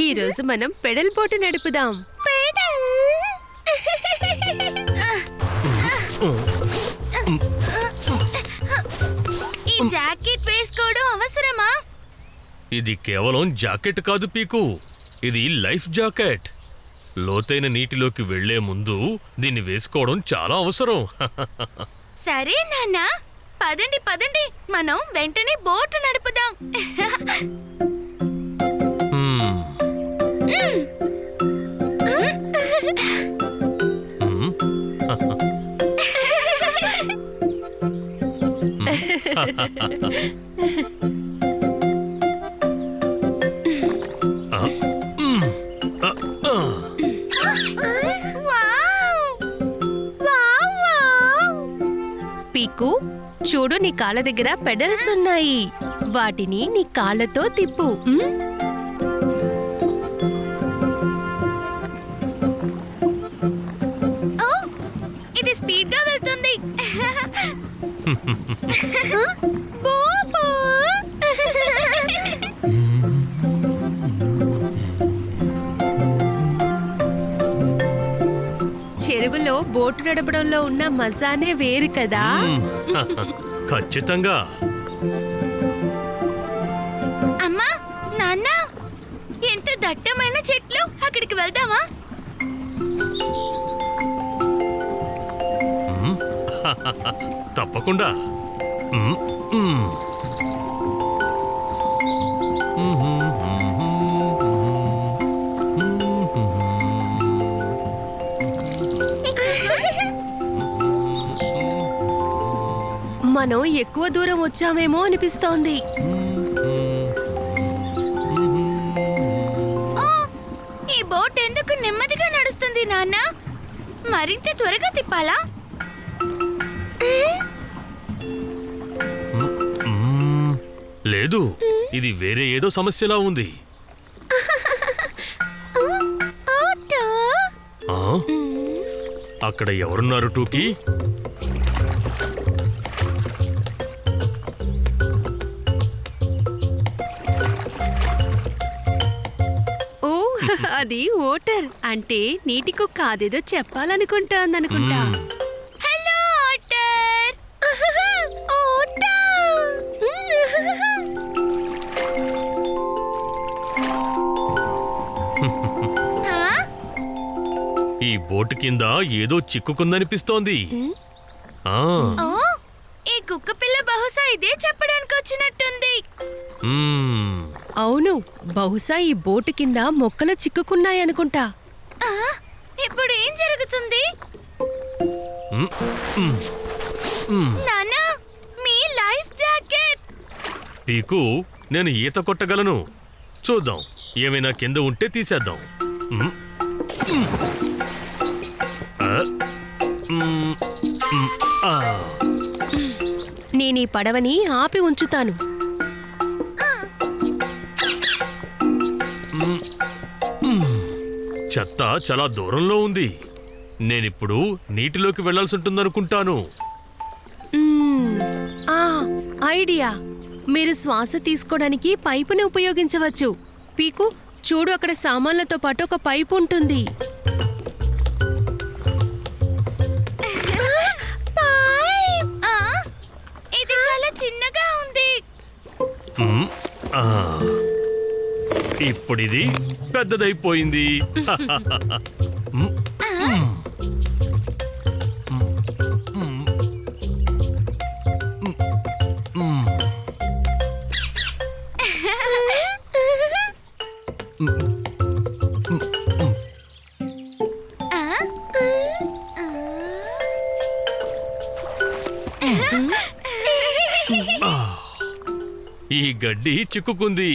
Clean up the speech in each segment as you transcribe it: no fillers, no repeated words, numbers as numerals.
ఈ రోజు మనం పెడల్ బోటు నడుపుదాం. ఈ జాకెట్ వేసుకోవడం అవసరమా? ఇది కేవలం జాకెట్ కాదు పీకు, ఇది లైఫ్ జాకెట్. లోతైన నీటిలోకి వెళ్లే ముందు దీన్ని వేసుకోవడం చాలా అవసరం. సరే నాన్న, పదండి పదండి, మనం వెంటనే బోటు నడుపుదాం. పీకు, చూడు, నీ కాళ్ళ దగ్గర పెడల్స్ ఉన్నాయి. వాటిని నీ కాళ్ళతో తిప్పు. ఇది స్పీడ్ గా వెళ్తుంది. చెరువులో బోటు నడపడంలో ఉన్న మజానే వేరు కదా. ఖచ్చితంగా. అమ్మా, నాన్న, ఎంత దట్టమైన చెట్లు, అక్కడికి వెళ్దామా? తప్పకుండా. మనం ఎక్కువ దూరం వచ్చామేమో అనిపిస్తోంది. ఈ బోట్ ఎందుకు నెమ్మదిగా నడుస్తుంది నాన్న? మరింత త్వరగా తిప్పాలా? లేదు, ఇది వేరే ఏదో సమస్యలా ఉంది. అక్కడ ఎవరున్నారు టూకీ? ఓ, అది ఓటర్ అంటే నీటి కుక్క. అదేదో చెప్పాలనుకుంటా. Hello otter. ఈ బోటు కింద ఏదో చిక్కుకుందనిపిస్తోంది. ఈ కుక్క పిల్ల బహుశా ఇదే చెప్పడానికి వచ్చినట్టుంది. అవును, బహుశా ఈ బోటు కింద మొక్కలు చిక్కుకున్నాయనుకుంటా. ఇప్పుడు ఏం జరుగుతుంది? నాన్న, మీ లైఫ్ జాకెట్. పీకు, నేను ఈత కొట్టగలను. చూద్దాం, ఏమైనా కింద ఉంటే తీసేద్దాం. నేను ఈ పడవని ఆపి ఉంచుతాను. చెత్త చాలా దూరంలో ఉంది. నేనిప్పుడు నీటిలోకి వెళ్లాల్సి ఉంటుందనుకుంటాను. ఐడియా, మీరు శ్వాస తీసుకోవడానికి పైపుని ఉపయోగించవచ్చు. పీకు, చూడు, అక్కడ సామాన్లతో పాటు ఒక పైపు ఉంటుంది. ఇది చాలా చిన్నగా ఉంది. ఇప్పుడిది పెద్దదైపోయింది. ఈ గడ్డి చిక్కుకుంది.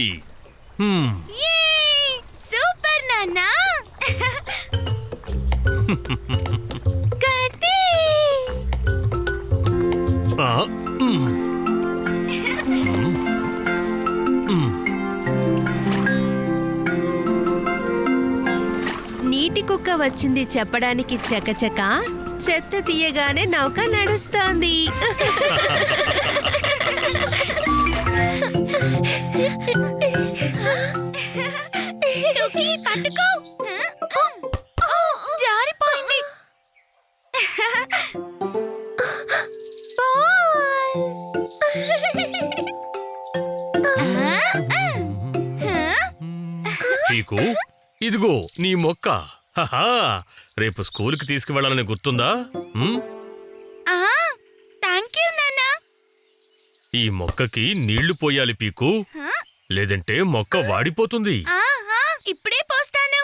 సూపర్ నాన్న. గడ్డి. నీటి కుక్క వచ్చింది చెప్పడానికి చకచక చెత్త తీయగానే నౌక నడుస్తోంది. టోకీ పట్టుకో. జారిపోయింది. పీకు ఇదిగో నీ మొక్క. హహా, రేపు స్కూల్కి తీసుకువెళ్ళాలని గుర్తుందా? థ్యాంక్ యూ నాన్నా. ఈ మొక్కకి నీళ్లు పోయాలి పీకు, లేదంటే మొక్క వాడిపోతుంది. ఇప్పుడే పోస్తాను.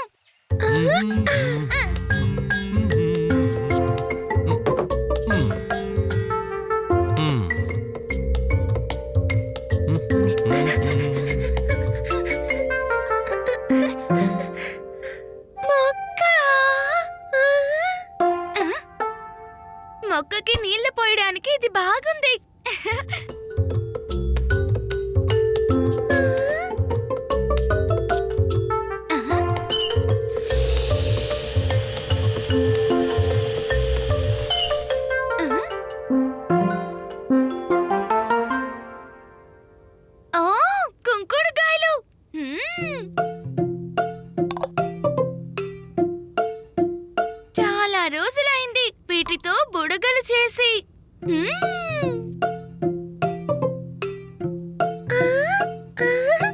మొక్కకి నీళ్లు పోయడానికి ఇది బాగుంది. ఓ, కుంకుడుకాయలు. చాలా రోజులైంది వీటితో బుడగలు చేసి.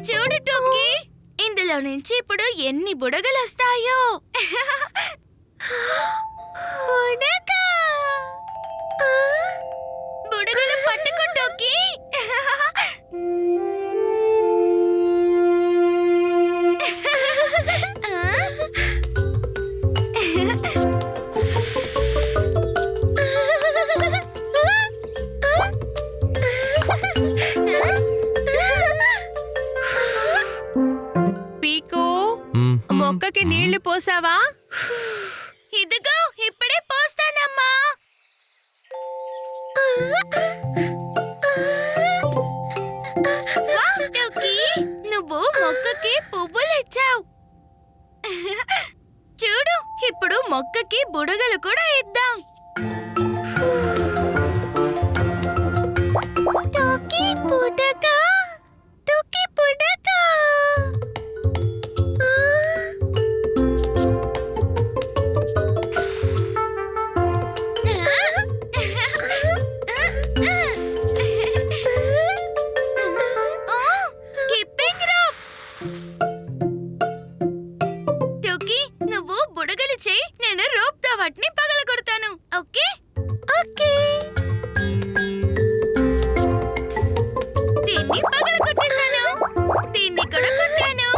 చూడు టోకీ, ఇందులో నుంచి ఇప్పుడు ఎన్ని బుడగలు వస్తాయో. బుడగలు పట్టుకో టోకీ. పీకు, మొక్కకి నీళ్లు పోసావా? ఇదిగో ఇప్పుడే పోస్తానమ్మా. వావ్ టోకీ, నువ్వు మొక్కకి పువ్వులు ఇచ్చావు. చూడు, ఇప్పుడు మొక్కకి బుడగలు కూడా ఇద్దాం. టోకీ బుడగ, టోకీ బుడగ. Skipping rope. టోకీ, నువ్వు బుడగలు చేయి, నేను రోప్ తో వాటిని పగలగొడతాను. Okay okay. దీన్ని పగలగొట్టేశాను, దీన్ని కూడా కొట్టాను,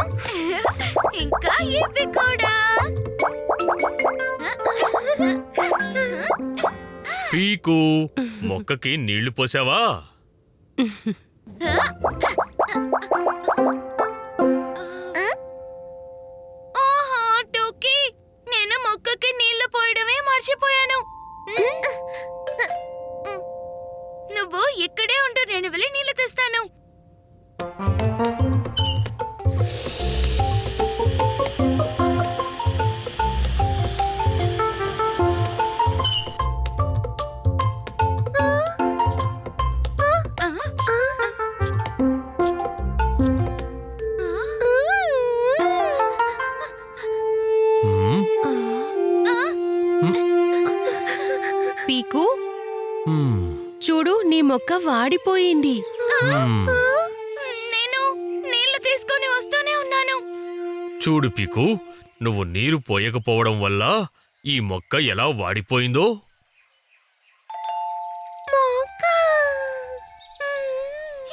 ఇంకా ఇవి కూడా. పీకు, మొక్కకి నీళ్లు పోసావా? ఓహో టోకీ, నేను మొక్కకి నీళ్లు పోయడమే మర్చిపోయాను. నువ్వు ఇక్కడే ఉండు, నేను వెళ్ళి నీళ్లు తెస్తాను. పీకు, చూడు నీ మొక్క వాడిపోయింది. నేను నీళ్లు తీసుకొని వస్తూనే ఉన్నాను. చూడు పీకు, నువ్వు నీరు పోయకపోవడం వల్ల ఈ మొక్క ఎలా వాడిపోయిందో.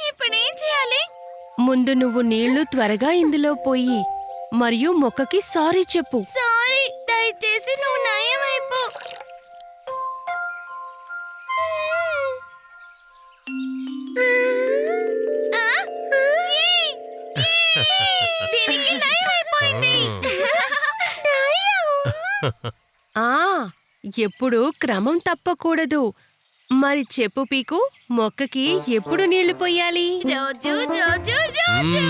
ఇప్పుడేం చేయాలి? ముందు నువ్వు నీళ్లు త్వరగా ఇందులో పోయి మరియు మొక్కకి సారీ చెప్పు. సారీ, దయచేసి నువ్వు నయమైపో. దీనికి నయమైపోయింది. ఎప్పుడు క్రమం తప్పకూడదు. మరి చెప్పు పీకు, మొక్కకి ఎప్పుడు నీళ్లు పోయాలి? రోజు రోజు రోజు.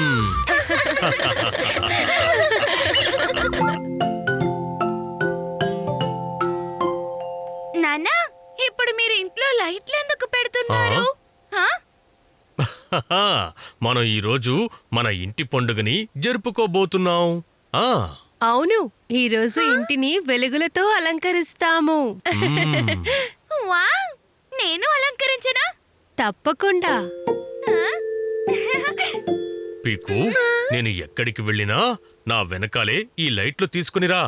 నాన్నా, ఇప్పుడు మీరు ఇంట్లో లైట్లు ఎందుకు పెడుతున్నారు? మనం ఈరోజు మన ఇంటి పండుగని జరుపుకోబోతున్నాం. ఆ, అవును, ఈ రోజు ఇంటిని వెలుగులతో అలంకరిస్తాము. మ్మ్. వావ్! నేను అలంకరించనా? తప్పకుండా. పీకు, నేను ఎక్కడికి వెళ్ళినా నా వెనకాలే ఈ లైట్లు తీసుకునిరా.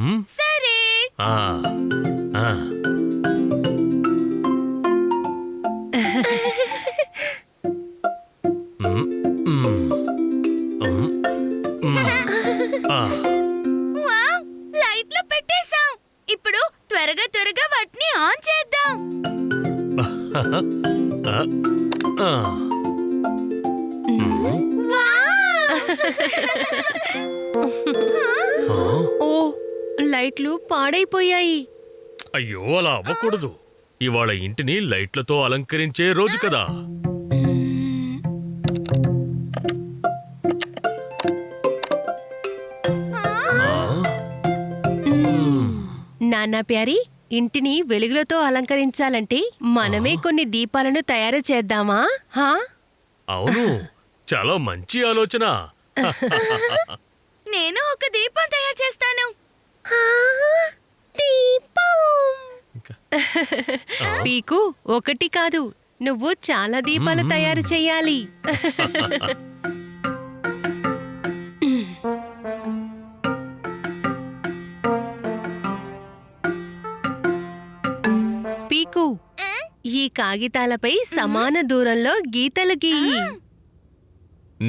మ్మ్? సరే. ఆ, ఆ. మ్మ్, మ్మ్, మ్మ్, మ్మ్. ఆ, వావ్! లైట్లు పెట్టేశాం. ఇప్పుడు త్వరగా త్వరగా వాటిని ఆన్ చేద్దాం. ఆ, ఆ. ఆ, ఓ, లైట్లు పాడైపోయాయి. అయ్యో, అలా అవ్వకూడదు. ఇవాళ ఇంటిని లైట్లతో అలంకరించే రోజు కదా. ఆ, నాన్నా ప్యారీ, ఇంటిని వెలుగులతో అలంకరించాలంటే మనమే కొన్ని దీపాలను తయారు చేద్దామా? హా? అవును, చాలా మంచి ఆలోచన. నేను ఒక దీపం తయారు చేస్తాను. పీకు, ఒకటి కాదు, నువ్వు చాలా దీపాలు తయారు చేయాలి. పీకు, ఈ కాగితాలపై సమాన దూరంలో గీతలు గీయి.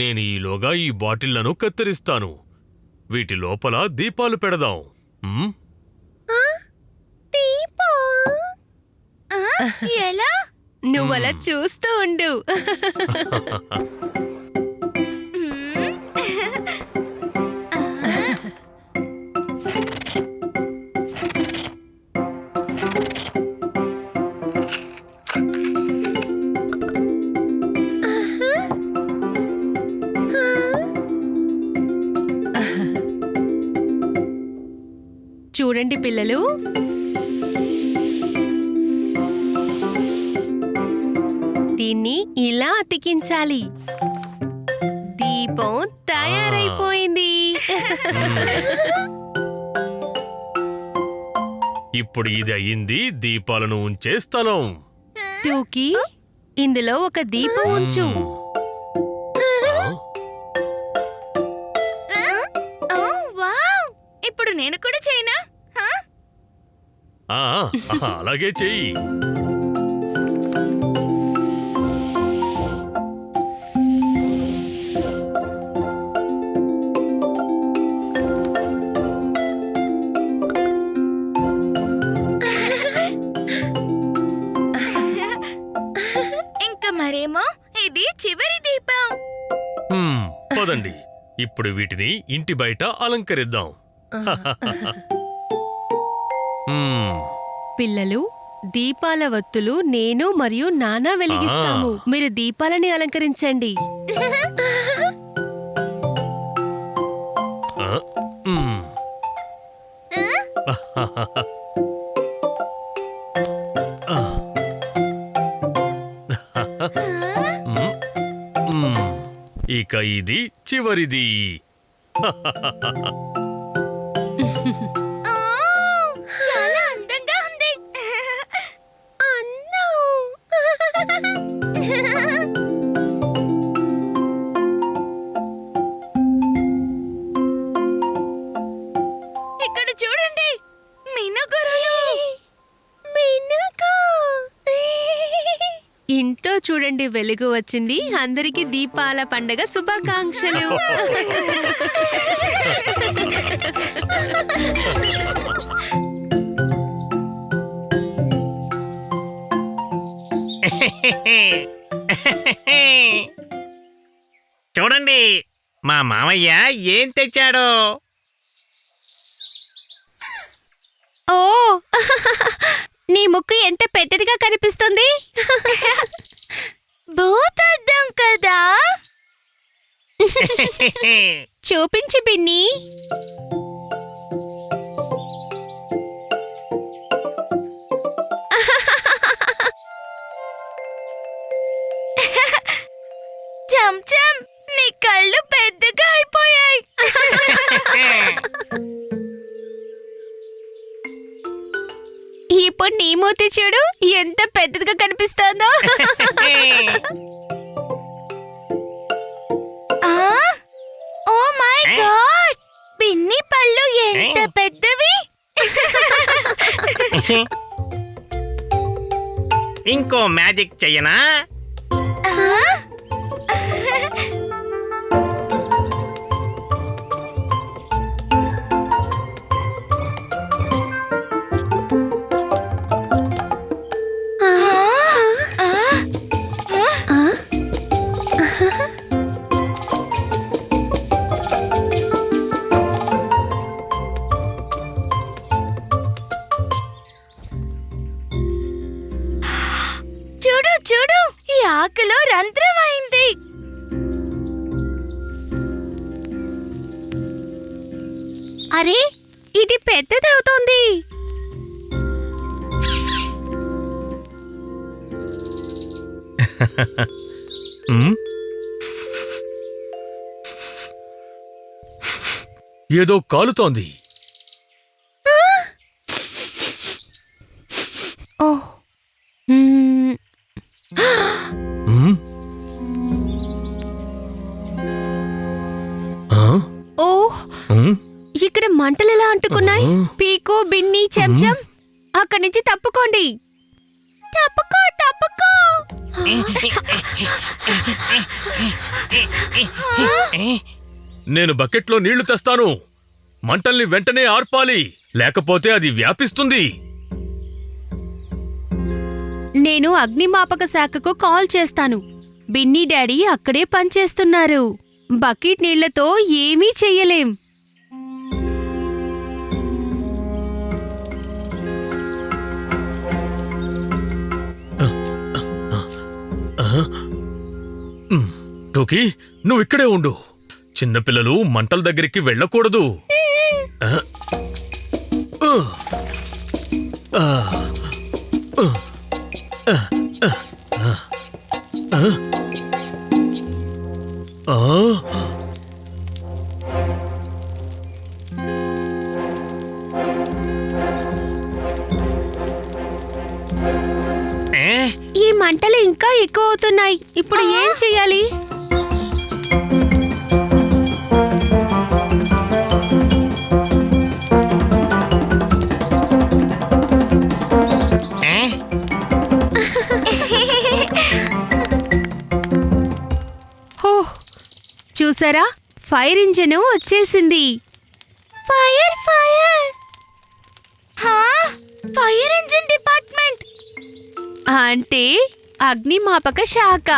నేను ఈలోగా ఈ బాటిళ్లను కత్తిరిస్తాను. వీటి లోపల దీపాలు పెడదాం. మ్మ్? ఎలా? నువ్వలా చూస్తూ ఉండు. చూడండి పిల్లలు, దీన్ని ఇలా అతికించాలి. దీపం తయారైపోయింది. ఇప్పుడు ఇది అయింది దీపాలను ఉంచే స్థలం. టూకీ, ఇందులో ఒక దీపం ఉంచు. ఓ వావ్! ఇప్పుడు నేను కూడా చేయనా? హా? ఆ, అలాగే చెయ్యి. ఇంకా మరేమో ఇది చివరి దీపం. మ్మ్, పదండి, ఇప్పుడు వీటిని ఇంటి బయట అలంకరిద్దాం. మ్మ్. పిల్లలు, దీపాల వత్తులు నేను మరియు నానా వెలిగిస్తాము. మీరు దీపాలని అలంకరించండి. ఆ, మ్మ్. ఆ. మ్మ్, మ్మ్. ఇక ఇది చివరిది. ఓ! చాలా అందంగా ఉంది. ఇక్కడ చూడండి, మినుగురులు. ఇంట్లో చూడండి, వెలుగు వచ్చింది. అందరికీ దీపాల పండగ శుభాకాంక్షలు. చూడండి, మా మామయ్య ఏం తెచ్చాడో. ఓ, నీ ముక్కు ఎంత పెద్దదిగా కనిపిస్తుంది. భూతద్దం కదా. చూపించు బిన్నీ. చంచం, నీ కళ్ళు పెద్దగా అయిపోయాయి. ఇప్పుడు నీ మూతి చూడు ఎంత పెద్దదిగా కనిపిస్తోందో. ఓ మై గాడ్, పిన్ని పళ్ళు ఎంత పెద్దవి. ఇంకో మ్యాజిక్ చెయ్యనా? చూడు చూడు, ఈ ఆకులో రంధ్రం అయింది. అరే ఇది పెద్దదవుతోంది. ఏదో కాలుతోంది. ఓహ్ మ్మ్. ఉమ్? ఆ? ఓహ్ ఉమ్? ఇక్కడ మంటలు ఎలా అంటుకున్నాయి? ఆ. పీకు బిన్ని చెంచం అక్కడి నుంచి తప్పుకోండి. తప్పుకో తప్పుకో. నేను బకెట్లో నీళ్లు తెస్తాను. మంటల్ని వెంటనే ఆర్పాలి, లేకపోతే అది వ్యాపిస్తుంది. నేను అగ్నిమాపక శాఖకు కాల్ చేస్తాను. బిన్నీ డాడీ అక్కడే పనిచేస్తున్నారు. బకెట్ నీళ్లతో ఏమీ చెయ్యలేం. టోకీ, నువ్వు ఇక్కడే ఉండు. చిన్నపిల్లలు మంటల దగ్గరికి వెళ్ళకూడదు. ఆ. ఆ. ఆ. ఆ. ఆ. ఆ. ఈ మంటలు ఇంకా ఎక్కువ అవుతున్నాయి. ఇప్పుడు ఏం చెయ్యాలి? హో, చూసారా, ఫైర్ ఇంజిన్ వచ్చేసింది. Fire fire. Fire engine department అంటే అగ్నిమాపక శాఖ.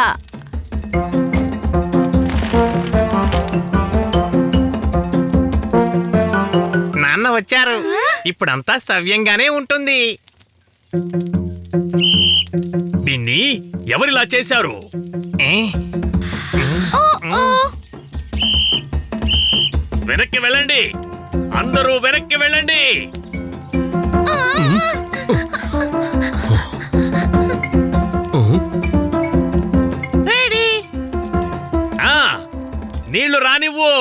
నాన్న వచ్చారు. ఇప్పుడంతా సవ్యంగానే ఉంటుంది. బిన్నీ, ఎవరిలా చేశారు? ఏ? వెనక్కి వెళ్ళండి, అందరూ వెనక్కి వెళ్ళండి. రెడీ. ఆ, నీళ్లు రానివ్వు.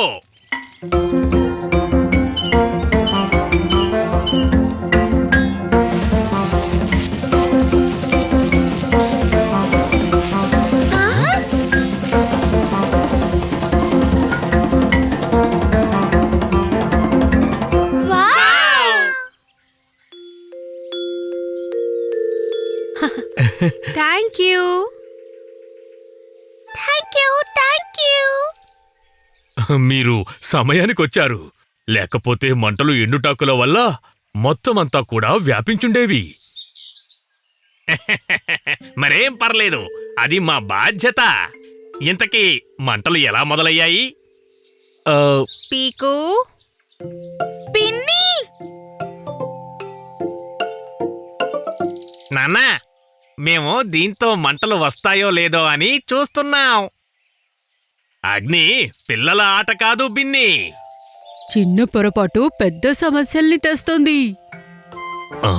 Thank you. Thank you thank you. మీరు సమయానికి వచ్చారు. లేకపోతే మంటలు ఎండుటాకుల వల్ల మొత్తం అంతా కూడా వ్యాపించుండేవి. మరేం పర్లేదు, అది మా బాధ్యత. ఇంతకీ మంటలు ఎలా మొదలయ్యాయి? ఆ, పీకు పిన్ని, నాన్న, మేము దీంతో మంటలు వస్తాయో లేదో అని చూస్తున్నాం. అగ్ని పిల్లల ఆట కాదు బిన్ని. చిన్న పొరపాటు పెద్ద సమస్యల్ని తెస్తుంది. ఆ?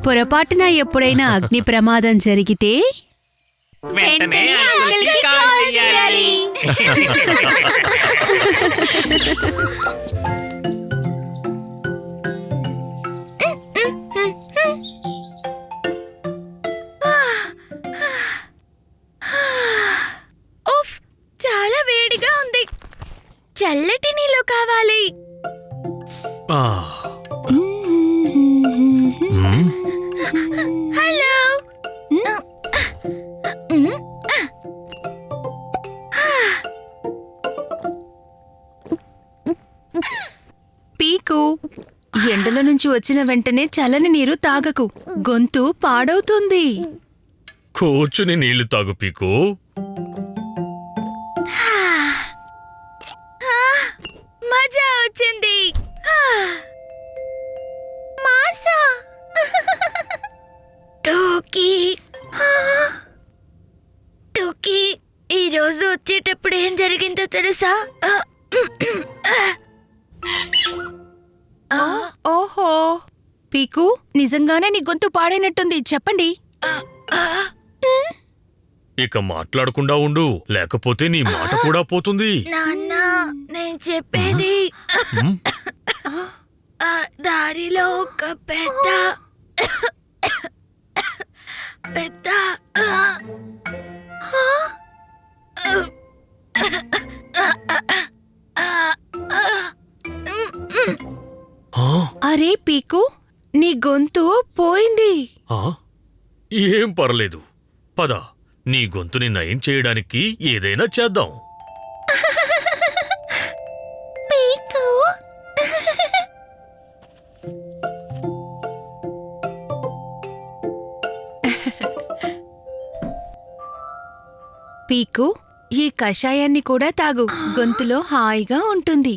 పొరపాటున ఎప్పుడైనా అగ్ని ప్రమాదం జరిగితే వెంటనే అంకుల్కి అంకుల్కి కాల్ కాల్ చేయాలి. చేయాలి. వేడిగా ఉంది. చల్లటి నీళ్ళు కావాలి. ఆ, హలో. పీకు, ఎండల నుంచి వచ్చిన వెంటనే చల్లని నీరు తాగకు, గొంతు పాడవుతుంది. కూర్చుని నీళ్లు తాగు పీకు. మజా వచ్చింది. మాసా. టోకీ, టోకీ, ఈరోజు వచ్చేటప్పుడు ఏం జరిగిందో తెలుసా? ఓహో, పీకు, నిజంగానే నీ గొంతు పాడైనట్టుంది, చెప్పండి. ఇక మాట్లాడకుండా ఉండు, లేకపోతే నీ మాట కూడా పోతుంది. నాన్న, నేను చెప్పేది. దారిలో ఒక పెద్ద పెద్ద ఆ, అరే పీకు, నీ గొంతు పోయింది. ఆ, ఏం పర్లేదు. పద, నీ గొంతుని నయం చేయడానికి ఏదైనా చేద్దాం. పీకు. పీకు, ఈ కషాయాన్ని కూడా తాగు, గొంతులో హాయిగా ఉంటుంది.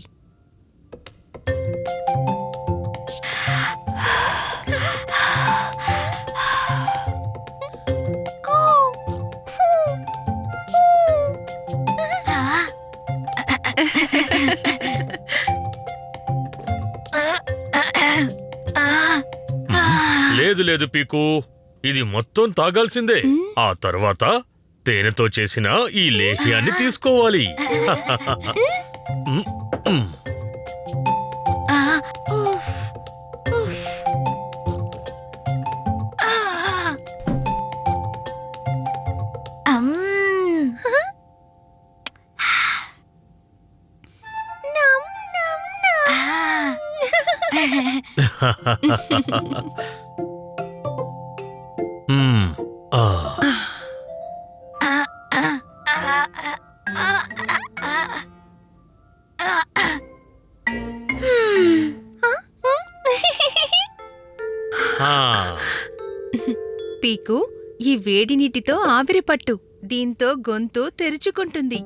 లేదు లేదు పీకు, ఇది మొత్తం తాగాల్సిందే. ఆ తర్వాత తేనెతో చేసిన ఈ లేహ్యాన్ని తీసుకోవాలి. మ్మ్. ఆ. ఆ. పీకు, ఈ వేడి నీటితో ఆవిరి పట్టు, దీంతో గొంతు తెరుచుకుంటుంది.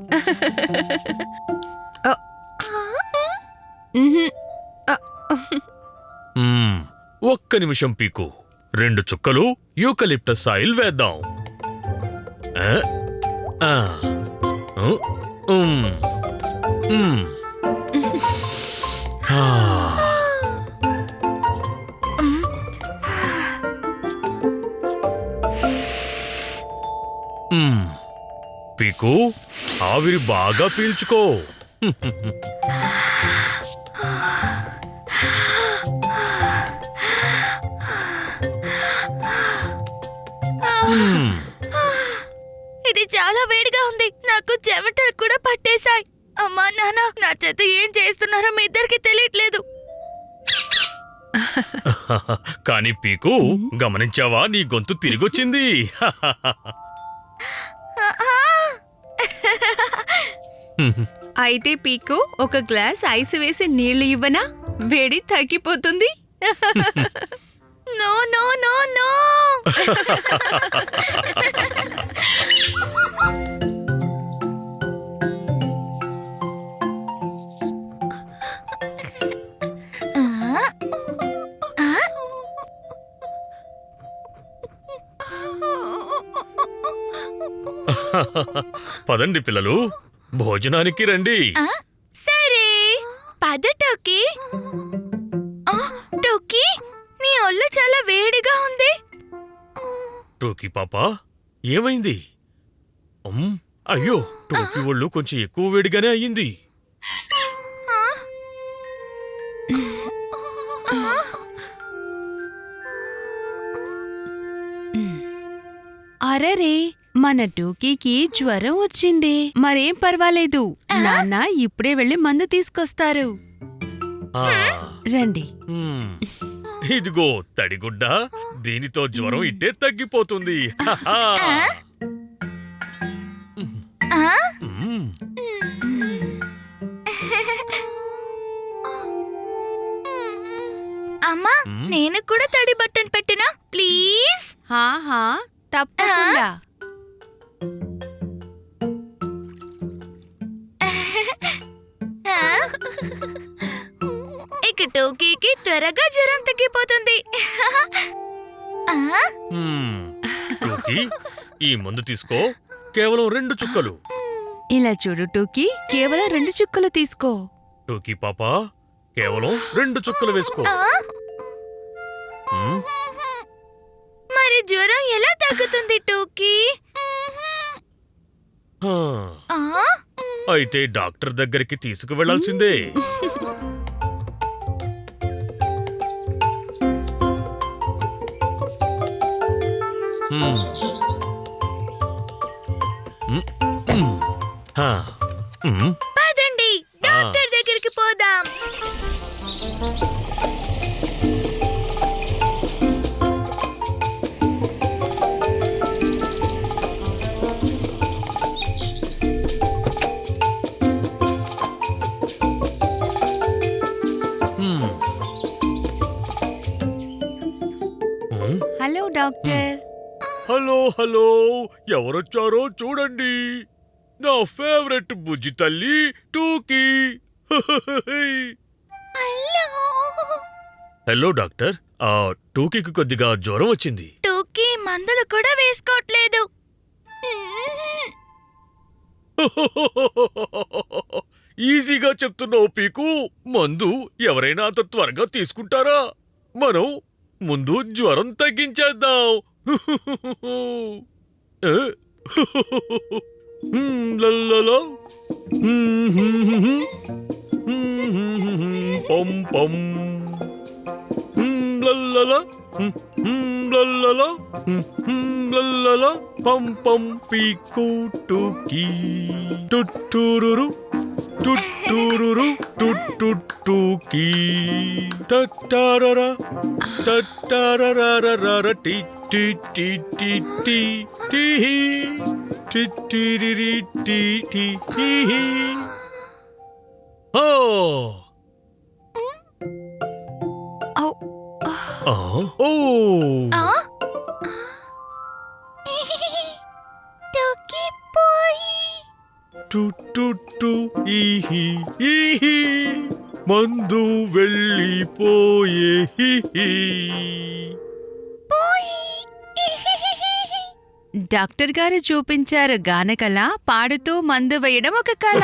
మ్మ్. ఒక్క నిమిషం పీకు, 2 చుక్కలు యూకలిప్టస్ ఆయిల్ వేద్దాం. ఆ? ఆ. ఉమ్. ఉమ్. ఆ. మ్మ్. పీకు, ఆవిరి బాగా పీల్చుకో. ఇది చాలా వేడిగా ఉంది. నాకు చెమటలు కూడా పట్టేశాయి. అమ్మా నాన్న, నా చేత ఏం చేస్తున్నారో మీ ఇద్దరికి తెలియట్లేదు. కానీ పీకు, గమనించావా, నీ గొంతు తిరిగొచ్చింది. అయితే పీకు, ఒక గ్లాస్ ఐస్ వేసి నీళ్లు ఇవ్వనా? వేడి తగ్గిపోతుంది. No no no no. పదండి పిల్లలు, భోజనానికి రండి. సరే, పద టోకీ. టోకీ, నీ ఒళ్ళు చాలా వేడిగా ఉంది. టోకీ పాపా, ఏమైంది? అయ్యో, టోకీ ఒళ్ళు కొంచెం ఎక్కువ వేడిగానే అయ్యింది. అరరే, మన టూకీకి జ్వరం వచ్చింది. మరేం పర్వాలేదు, నాన్న ఇప్పుడే వెళ్ళి మందు తీసుకొస్తారు. ఆ, రండి. ఇదిగో తడిగుడ్డ, దీనితో జ్వరం ఇట్టే తగ్గిపోతుంది. హహా. ఆ? మ్మ్. అమ్మా, నేను కూడా తడి బట్టను పెట్టినా ప్లీజ్. హాహా, తప్పకుండా. ఇక టోకీకి త్వరగా జ్వరం తగ్గిపోతుంది. ఆ? మ్మ్. టోకీ, ఈ మందు తీసుకో, కేవలం 2 చుక్కలు. ఇలా చూడు టూకీ, కేవలం 2 చుక్కలు తీసుకో. టోకీ పాప, కేవలం 2 చుక్కలు వేసుకో. ఆ? మ్మ్. మరి జ్వరం ఎలా తగ్గుతుంది టోకీ? ఆ, ఆ? అయితే డాక్టర్ దగ్గరికి తీసుకువెళ్లాల్సిందే. మ్మ్. మ్మ్. మ్మ్. హా. మ్మ్. పదండి డాక్టర్ దగ్గరికి పోదాం. మ్మ్. మ్మ్. Hello doctor. హలో హలో, ఎవరొచ్చారో చూడండి. నా ఫేవరెట్ బుజ్జి తల్లి టూకీ. హలో డాక్టర్, ఆ టూకీకి కొద్దిగా జ్వరం వచ్చింది. టోకీ మందులు కూడా వేసుకోవట్లేదు. ఈజీగా చెప్తున్నావు పీకు. మందు ఎవరైనా అంత త్వరగా తీసుకుంటారా? మనం ముందు జ్వరం తగ్గించేద్దాం. ఏ? లల్లలా. పం పం. లల్లలా. లల్లలా. లల్లలా. పం పం పీకు టూకీ. టుట్టూరురు టుట్టూరురు టుట్టూకీ. టట్టారరా టట్టారరారరార టి టి టి టి టి టిహి టిట్టిరిరి టి టి టిహి. ఓ ఔ. ఆ, ఓ ఆ? టోకీ పోయి. టు టు టు ఈహి ఈహి. మందు వెళ్ళిపోయే హిహి. డాక్టర్ గారు చూపించారు గానకళ, పాడుతూ మందు వేయడం ఒక కళ.